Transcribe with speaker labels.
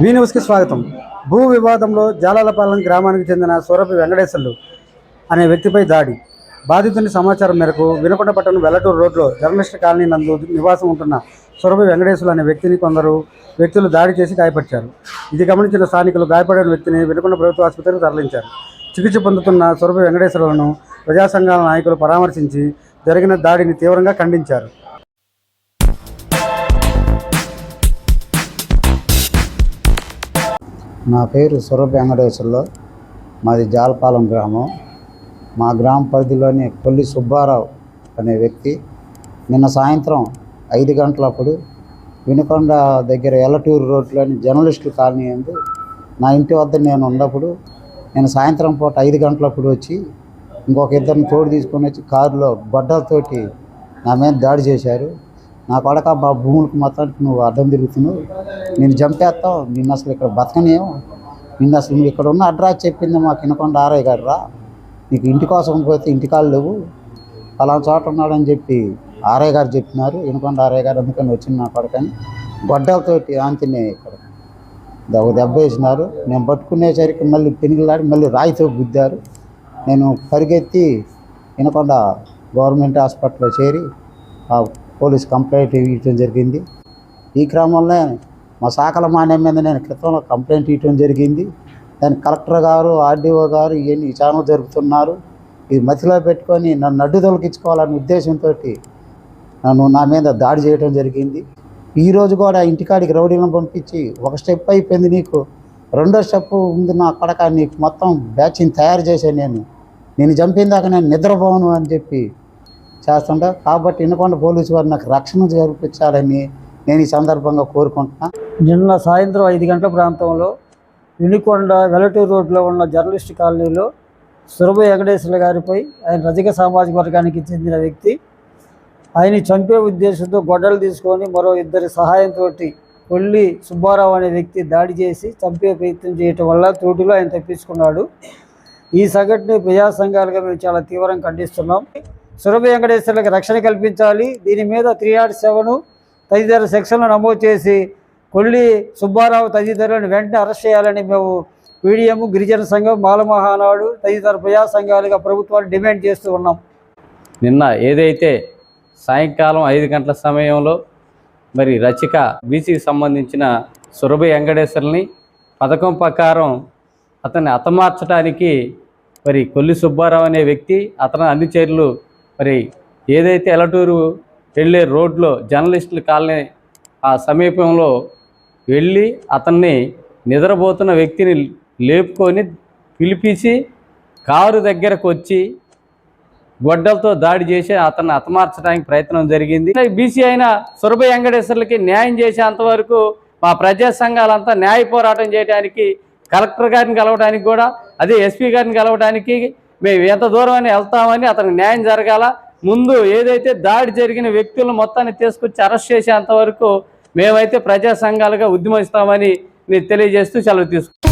Speaker 1: వి న్యూస్కి స్వాగతం. భూ వివాదంలో జాలాలపాలెం గ్రామానికి చెందిన సూరభి వెంకటేశ్వర్లు అనే వ్యక్తిపై దాడి. బాధితుని సమాచారం మేరకు వినుకొండ పట్టణం వెల్లటూరు రోడ్లో జర్నలిస్ట్ కాలనీ నందు నివాసం ఉంటున్న సూరభి వెంకటేశ్వర్లు అనే వ్యక్తిని కొందరు వ్యక్తులు దాడి చేసి గాయపరిచారు. ఇది గమనించిన స్థానికులు గాయపడిన వ్యక్తిని వినుకొండ ప్రభుత్వ ఆసుపత్రికి తరలించారు. చికిత్స పొందుతున్న సూరభి వెంకటేశ్వర్లను ప్రజా సంఘాల నాయకులు పరామర్శించి జరిగిన దాడిని తీవ్రంగా ఖండించారు.
Speaker 2: నా పేరు సూరభి వెంకటేశ్వర్లు. మాది జాలపాలెం గ్రామం. మా గ్రామ పరిధిలోని కొల్లి సుబ్బారావు అనే వ్యక్తి నిన్న సాయంత్రం 5 గంటలప్పుడు వినుకొండ దగ్గర ఎల్లటూరు రోడ్లోని జర్నలిస్టుల కాలనీ అందు నా ఇంటి వద్ద నేను ఉన్నప్పుడు నేను సాయంత్రం పూట 5 గంటలప్పుడు వచ్చి ఇంకొక ఇద్దరిని తోడు తీసుకొని వచ్చి కారులో గొడ్డలతోటి నా మీద దాడి చేశారు. నా కొడక మా భూములకు మొత్తానికి నువ్వు అడ్డం తిరుగుతున్నావు, నేను చంపేస్తావు, నిన్ను అసలు ఇక్కడ బతకనేమో, నిన్ను అసలు నువ్వు ఇక్కడ ఉన్న అడ్రస్ చెప్పింది మాకు వినకొండ ఆర్ఐ గారు రా, నీకు ఇంటి కోసం పోతే ఇంటికాలు లేవు, పలానా చోట ఉన్నాడని చెప్పి ఆర్ఐ గారు చెప్పినారు. వినకొండ ఆర్ఐ గారు అందుకని వచ్చింది నా కొడకని గొడ్డలతోటి ఆంతిని ఇక్కడ దెబ్బ వేసినారు. నేను పట్టుకునేసరికి మళ్ళీ పెనుగులాడి మళ్ళీ రాయితో గుద్దారు. నేను పరిగెత్తి వినకొండ గవర్నమెంట్ హాస్పిటల్లో చేరి పోలీస్ కంప్లైంట్ ఇవ్వడం జరిగింది. ఈ క్రమంలో మా శాఖల మాన్యం మీద నేను క్రితంలో కంప్లైంట్ ఇవ్వడం జరిగింది. దానికి కలెక్టర్ గారు, ఆర్డీఓ గారు ఇవన్నీ చాలా జరుపుతున్నారు. ఇది మధ్యలో పెట్టుకొని నన్ను అడ్డు తొలగించుకోవాలనే ఉద్దేశంతో నా మీద దాడి చేయడం జరిగింది. ఈరోజు కూడా ఇంటికాడికి రౌడీలను పంపించి ఒక స్టెప్ అయిపోయింది, నీకు రెండో స్టెప్ ఉంది నా కొడక, నీకు మొత్తం బ్యాచ్ని తయారు చేశాను, నేను చంపిందాక నేను నిద్రపోను అని చెప్పి చేస్తుంటా. కాబట్టి వినకొండ పోలీసు వారు నాకు రక్షణ జరిపించాలని నేను ఈ సందర్భంగా కోరుకుంటున్నా.
Speaker 1: నిన్న సాయంత్రం 5 గంటల ప్రాంతంలో వినుకొండ వెల్లటూరు రోడ్లో ఉన్న జర్నలిస్ట్ కాలనీలో సూరభి వెంకటేశ్వర్ల గారిపై ఆయన రజక సామాజిక వర్గానికి చెందిన వ్యక్తి ఆయన చంపే ఉద్దేశంతో గొడ్డలు తీసుకొని మరో ఇద్దరి సహాయంతో కొల్లి సుబ్బారావు అనే వ్యక్తి దాడి చేసి చంపే ప్రయత్నం చేయటం వల్ల తోటిలో ఆయన తప్పించుకున్నాడు. ఈ సంఘటన ప్రజా సంఘాలుగా మేము చాలా తీవ్రంగా ఖండిస్తున్నాం. సూరభి వెంకటేశ్వర్లకు రక్షణ కల్పించాలి. దీని మీద 307 తదితర సెక్షన్లు నమోదు చేసి కొల్లి సుబ్బారావు తదితరులను వెంటనే అరెస్ట్ చేయాలని మేము పీడిఎం, గిరిజన సంఘం, మాల మహానాడు తదితర ప్రజా సంఘాలుగా ప్రభుత్వాన్ని డిమాండ్ చేస్తూ ఉన్నాం.
Speaker 3: నిన్న ఏదైతే సాయంకాలం 5 గంటల సమయంలో మరి రచిక బీసీకి సంబంధించిన సూరభి వెంకటేశ్వర్ని పథకం ప్రకారం అతన్ని హతమార్చడానికి మరి కొల్లి సుబ్బారావు అనే వ్యక్తి అతని అన్ని చర్యలు మరి ఏదైతే ఎల్లటూరు వెళ్ళే రోడ్లో జర్నలిస్టుల కాలనీ ఆ సమీపంలో వెళ్ళి అతన్ని నిద్రపోతున్న వ్యక్తిని లేపుకొని పిలిపించి కారు దగ్గరకు వచ్చి గొడ్డలతో దాడి చేసి అతన్ని హతమార్చడానికి ప్రయత్నం జరిగింది. బీసీ అయిన సూరభి వెంకటేశ్వర్లకి న్యాయం చేసేంతవరకు మా ప్రజా సంఘాలంతా న్యాయ పోరాటం చేయడానికి కలెక్టర్ గారిని కలవడానికి కూడా అదే ఎస్పీ గారిని కలవడానికి మేము ఎంత దూరం అని వెళ్తామని అతనికి న్యాయం జరగాల. ముందు ఏదైతే దాడి జరిగిన వ్యక్తులను మొత్తాన్ని తీసుకొచ్చి అరెస్ట్ చేసేంత వరకు మేమైతే ప్రజా సంఘాలుగా ఉద్యమిస్తామని తెలియజేస్తూ సెలవు తీసుకుంటాం.